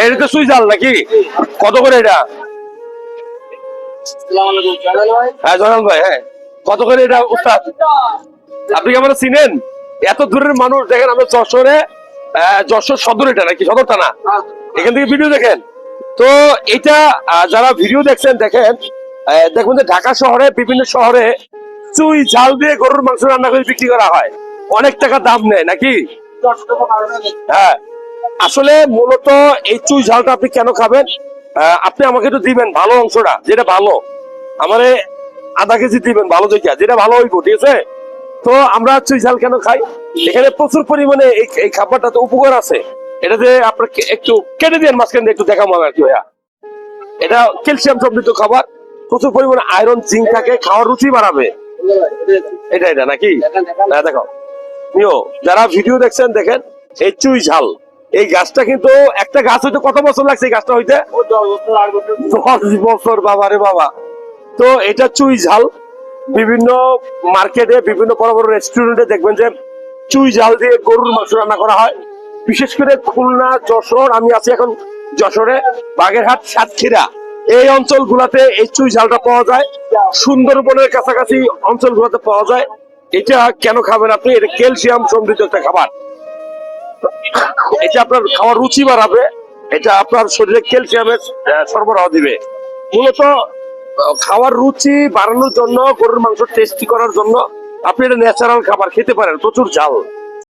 এটা তো সুই জাল নাকি? কত করে এটা? হ্যাঁ জয়নাল ভাই, হ্যাঁ কত করে এটা উস্তাদ? আপনি কি আমরা চিনেন? এত দূরের মানুষ দেখেন, আমরা যশোরে, যশোর সদর, এটা নাকি সদরটা না, এখান থেকে ভিডিও দেখেন। তো এটা যারা ভিডিও দেখছেন দেখেন, দেখবেন যে ঢাকা শহরে বিভিন্ন শহরে চুই ঝাল দিয়ে গরুর মাংস রান্না করে বিক্রি করা হয়, অনেক টাকা দাম নেয় নাকি? হ্যাঁ, আসলে মূলত এই চুই ঝালটা আপনি কেন খাবেন? আপনি আমাকে একটু দিবেন ভালো অংশটা, যেটা ভালো, আমারে আধা কেজি দিবেন ভালো দেখা, যেটা ভালো হইব, ঠিক আছে? তো আমরা চুই ঝাল কেন খাই? এখানে প্রচুর পরিমাণে এই খাবারটাতে উপকার আছে। এটাতে আপনার একটু কেটে দিয়ে মাঝখান দিয়ে একটু দেখাবো আর কি ভাইয়া। এটা ক্যালসিয়াম সমৃদ্ধ খাবার, প্রচুর পরিমাণে আয়রন জিঙ্ক থাকে, খাওয়ার রুচি বাড়াবে। এটা এটা নাকি? হ্যাঁ দেখো নিও, যারা ভিডিও দেখছেন দেখেন, এই চুই ঝাল, এই গাছটা কিন্তু একটা গাছ হইতে কত বছর লাগছে এই গাছটা হইতে? 10 বছর, বাবা রে বাবা। তো এটা চুই ঝাল, বিভিন্ন মার্কেটে, বিভিন্ন বড় বড় রেস্টুরেন্টে দেখবেন যে চুই ঝাল দিয়ে গরুর মাংস রান্না করা হয়। বিশেষ করে খুলনা, যশোর, আমি আছি এখন যশোরে, বাগেরহাট, সাতক্ষীরা, এই অঞ্চল গুলাতে এই চুই ঝালটা পাওয়া যায়। সুন্দরবনের কাছাকাছি অঞ্চল গুলাতে পাওয়া যায়। এটা কেন খাবেন আপনি? এটা ক্যালসিয়াম সমৃদ্ধ একটা খাবার, এটা আপনার খাওয়ার রুচি বাড়াবে, এটা আপনার শরীরে ক্যালসিয়ামের সরবরাহ দিবে। মূলত খাওয়ার রুচি বাড়ানোর জন্য, গরুর মাংস টেস্টি করার জন্য আপনি এটা ন্যাচারাল খাবার খেতে পারেন, প্রচুর ঝাল।